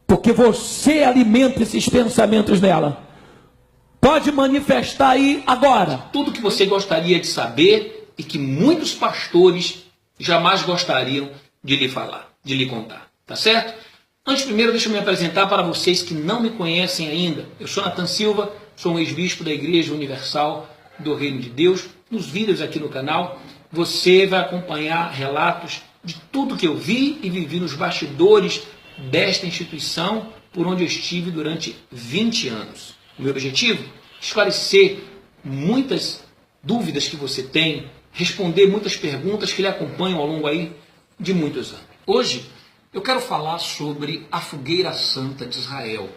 porque você alimenta esses pensamentos nela. Pode manifestar aí agora. Tudo que você gostaria de saber e que muitos pastores jamais gostariam de lhe falar, de lhe contar, tá certo? Antes, primeiro, deixa eu me apresentar para vocês que não me conhecem ainda. Eu sou Nathan Silva, sou um ex-bispo da Igreja Universal do Reino de Deus. Nos vídeos aqui no canal, você vai acompanhar relatos de tudo que eu vi e vivi nos bastidores desta instituição por onde eu estive durante 20 anos. O meu objetivo? Esclarecer muitas dúvidas que você tem, responder muitas perguntas que lhe acompanham ao longo aí de muitos anos. Hoje eu quero falar sobre a fogueira santa de Israel,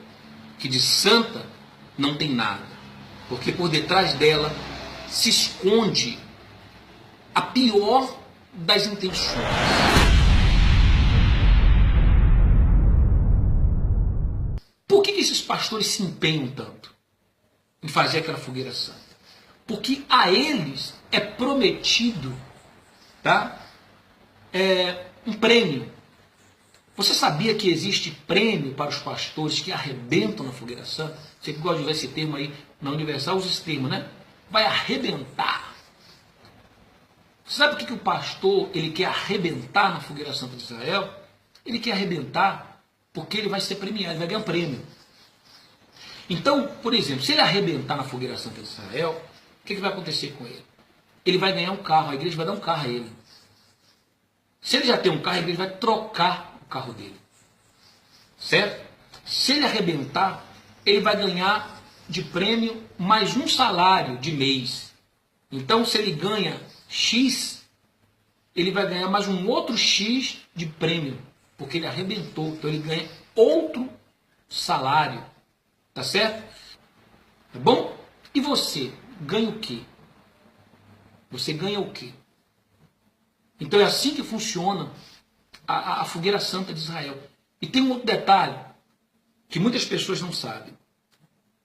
que de santa não tem nada, porque por detrás dela se esconde a pior das intenções. Por que esses pastores se empenham tanto em fazer aquela fogueira santa? Porque a eles é prometido, tá? Um prêmio. Você sabia que existe prêmio para os pastores que arrebentam na fogueira santa? Você que gosta de usar esse termo aí na Universal, usa esse termo, né? Vai arrebentar. Você sabe por que o pastor ele quer arrebentar na fogueira santa de Israel? Ele quer arrebentar porque ele vai ser premiado, ele vai ganhar um prêmio. Então, por exemplo, se ele arrebentar na fogueira santa de Israel, o que vai acontecer com ele? Ele vai ganhar um carro, a igreja vai dar um carro a ele. Se ele já tem um carro, a igreja vai trocar o carro dele. Certo? Se ele arrebentar, ele vai ganhar de prêmio mais um salário de mês. Então, se ele ganha X, ele vai ganhar mais um outro X de prêmio, porque ele arrebentou. Então, ele ganha outro salário. Tá certo? Tá bom? E você ganha o quê? Você ganha o quê? Então é assim que funciona a fogueira santa de Israel. E tem um outro detalhe que muitas pessoas não sabem.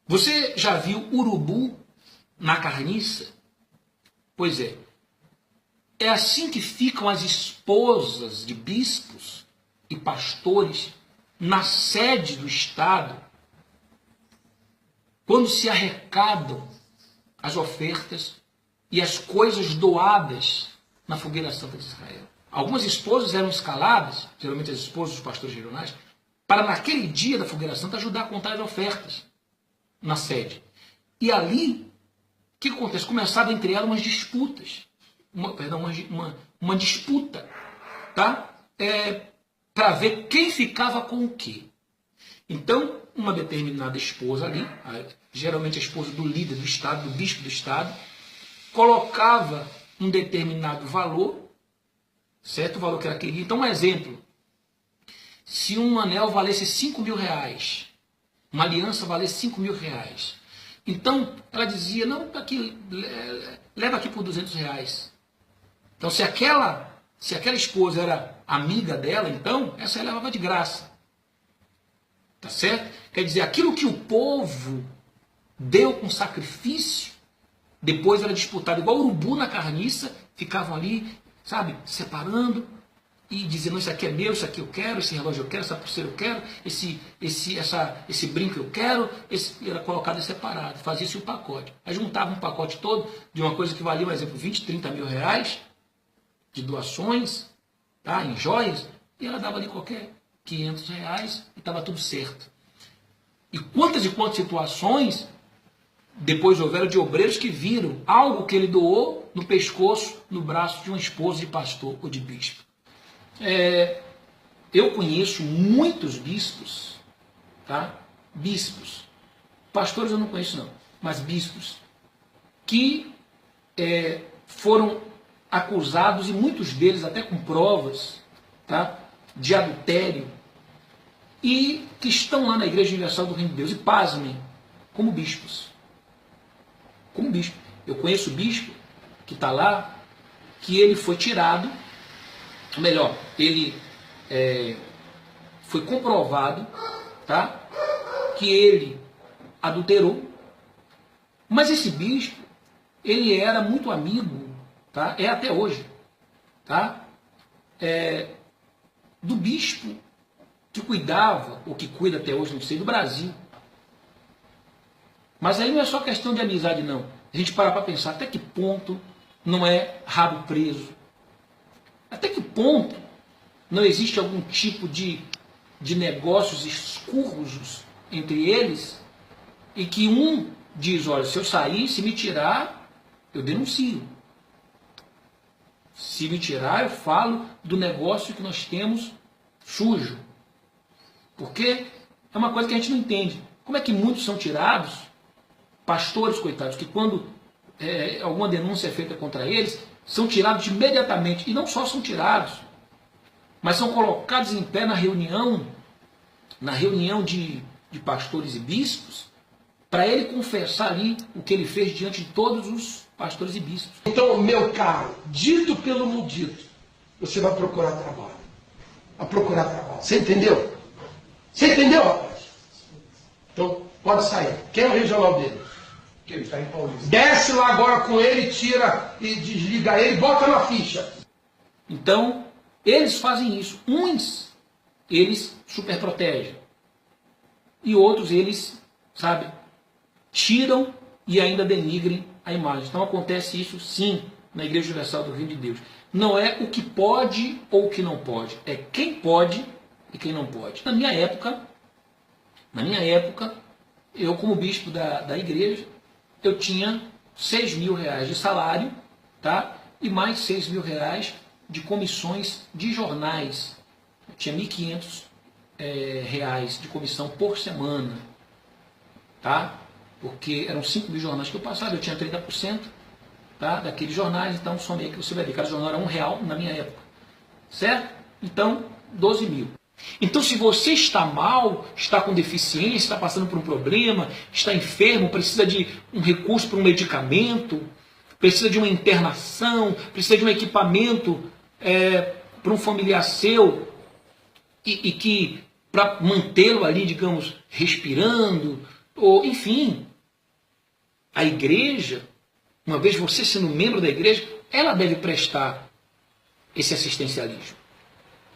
Você já viu urubu na carniça? Pois é. É assim que ficam as esposas de bispos e pastores na sede do Estado, quando se arrecadam as ofertas e as coisas doadas na fogueira santa de Israel. Algumas esposas eram escaladas, geralmente as esposas dos pastores regionais, para naquele dia da fogueira santa ajudar a contar as ofertas na sede. E ali, o que acontece? Começavam entre elas umas disputas. Uma disputa, tá? Para ver quem ficava com o quê. Então, uma determinada esposa ali, geralmente a esposa do líder do Estado, do bispo do Estado, colocava um determinado valor, certo? O valor que ela queria. Então, um exemplo, se um anel valesse 5 mil reais, uma aliança valesse 5 mil reais, então ela dizia, não, aqui, leva aqui por 200 reais. Então, se aquela esposa era amiga dela, então, essa ela levava de graça. Tá certo? Quer dizer, aquilo que o povo deu com sacrifício, depois era disputado, igual urubu na carniça, ficavam ali, sabe, separando e dizendo, isso aqui é meu, isso aqui eu quero, esse relógio eu quero, essa pulseira eu quero, esse brinco eu quero, era colocado separado, fazia-se o pacote. Aí juntava um pacote todo de uma coisa que valia, por exemplo, 20, 30 mil reais de doações, tá, em joias, e ela dava ali qualquer 500 reais e estava tudo certo. E quantas situações depois houveram de obreiros que viram algo que ele doou no pescoço, no braço de uma esposa de pastor ou de bispo. Eu conheço muitos bispos, tá? Bispos. Pastores eu não conheço não, mas bispos que foram acusados, e muitos deles até com provas, tá? De adultério, e que estão lá na Igreja Universal do Reino de Deus, e pasmem, como bispos. Como bispo. Eu conheço bispo que está lá, que ele foi tirado, melhor, ele foi comprovado, tá? Que ele adulterou, mas esse bispo, ele era muito amigo, tá? É até hoje, tá? Do bispo que cuidava, ou que cuida até hoje, não sei, do Brasil. Mas aí não é só questão de amizade, não. A gente para pensar até que ponto não é rabo preso. Até que ponto não existe algum tipo de negócios escusos entre eles e que um diz, olha, se eu sair, se me tirar, eu denuncio. Se me tirar, eu falo do negócio que nós temos sujo. Porque é uma coisa que a gente não entende. Como é que muitos são tirados, pastores, coitados, que quando alguma denúncia é feita contra eles, são tirados imediatamente. E não só são tirados, mas são colocados em pé na reunião de pastores e bispos, para ele confessar ali o que ele fez diante de todos os pastores e bispos. Então, meu caro, dito pelo mudito, você vai procurar trabalho. Vai procurar trabalho. Você entendeu? Você entendeu, rapaz? Então, pode sair. Quem é o regional dele? Que ele está em Paulista. Desce lá agora com ele, tira e desliga ele, bota na ficha. Então, eles fazem isso. Uns, eles superprotegem. E outros, eles, sabe, tiram e ainda denigrem a imagem. Então acontece isso sim na Igreja Universal do Reino de Deus. Não é o que pode ou o que não pode. É quem pode e quem não pode. Na minha época, eu como bispo da igreja, eu tinha 6 mil reais de salário, tá? E mais 6 mil reais de comissões de jornais. Eu tinha 1.500 reais de comissão por semana, tá? Porque eram 5 mil jornais que eu passava, eu tinha 30%, tá, daqueles jornais, então somei que você vai ver, cada jornal era R$1 na minha época, certo? Então, 12 mil. Então, se você está mal, está com deficiência, está passando por um problema, está enfermo, precisa de um recurso para um medicamento, precisa de uma internação, precisa de um equipamento para um familiar seu, e que para mantê-lo ali, digamos, respirando, ou enfim, a igreja, uma vez você sendo membro da igreja, ela deve prestar esse assistencialismo.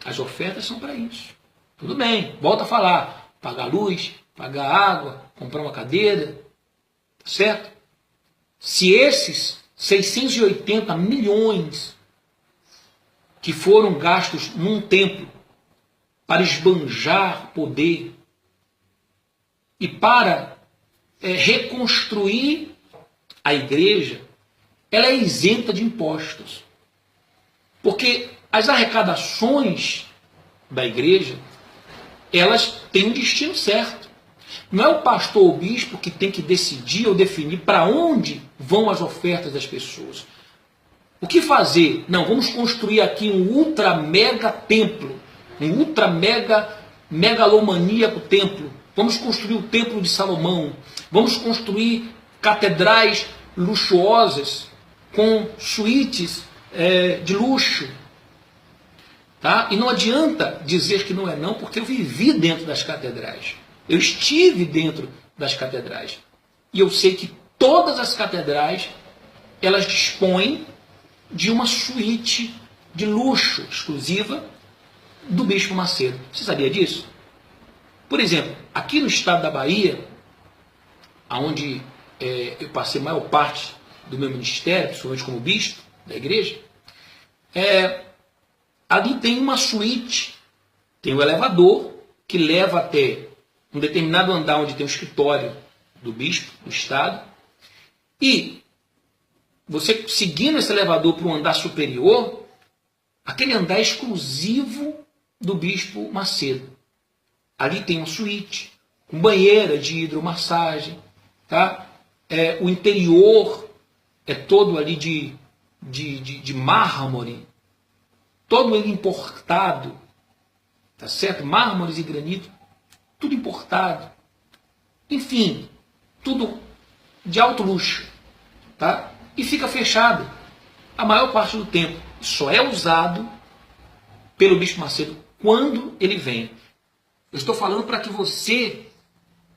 As ofertas são para isso. Tudo bem, volta a falar, pagar luz, pagar água, comprar uma cadeira, certo? Se esses 680 milhões que foram gastos num templo para esbanjar poder e para reconstruir a igreja, ela é isenta de impostos. Porque as arrecadações da igreja, elas têm um destino certo. Não é o pastor ou o bispo que tem que decidir ou definir para onde vão as ofertas das pessoas. O que fazer? Não, vamos construir aqui um ultra mega templo, um ultra mega megalomaníaco templo. Vamos construir o Templo de Salomão. Vamos construir catedrais luxuosas com suítes de luxo. Tá? E não adianta dizer que não é não, porque eu vivi dentro das catedrais. Eu estive dentro das catedrais. E eu sei que todas as catedrais, elas dispõem de uma suíte de luxo exclusiva do Bispo Macedo. Você sabia disso? Por exemplo, aqui no estado da Bahia, onde eu passei a maior parte do meu ministério, principalmente como bispo da igreja, ali tem uma suíte, tem um elevador que leva até um determinado andar onde tem o escritório do bispo do estado, e você seguindo esse elevador para um andar superior, aquele andar é exclusivo do Bispo Macedo. Ali tem uma suíte, com banheira de hidromassagem, tá? O interior é todo ali de mármore, todo ele importado, tá certo? Mármores e granito, tudo importado. Enfim, tudo de alto luxo, tá? E fica fechado a maior parte do tempo. Só é usado pelo Bispo Macedo quando ele vem. Eu estou falando para que você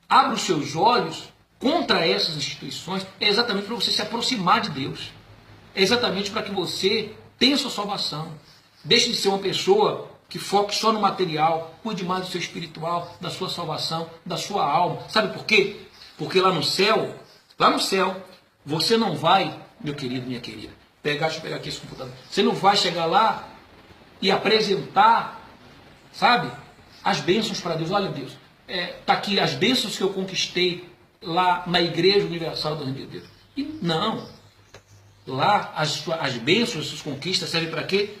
abra os seus olhos contra essas instituições, é exatamente para você se aproximar de Deus. É exatamente para que você tenha sua salvação. Deixe de ser uma pessoa que foque só no material, cuide mais do seu espiritual, da sua salvação, da sua alma. Sabe por quê? Porque lá no céu, você não vai, meu querido, minha querida, deixa eu pegar aqui esse computador, você não vai chegar lá e apresentar, sabe, as bênçãos para Deus. Olha, Deus, tá aqui as bênçãos que eu conquistei lá na Igreja Universal do Reino de Deus. E não. Lá as bênçãos, as suas conquistas servem para quê?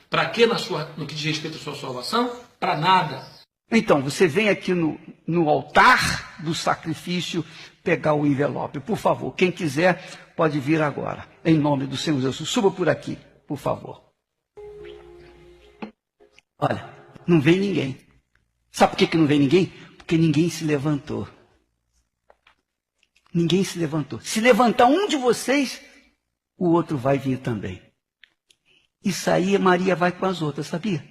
Para quê no que diz respeito à sua salvação? Para nada. Então, você vem aqui no altar do sacrifício pegar o envelope. Por favor, quem quiser pode vir agora. Em nome do Senhor Jesus. Suba por aqui, por favor. Olha, não vem ninguém. Sabe por que não vem ninguém? Porque ninguém se levantou. Ninguém se levantou. Se levantar um de vocês, o outro vai vir também. Isso aí, Maria vai com as outras, sabia?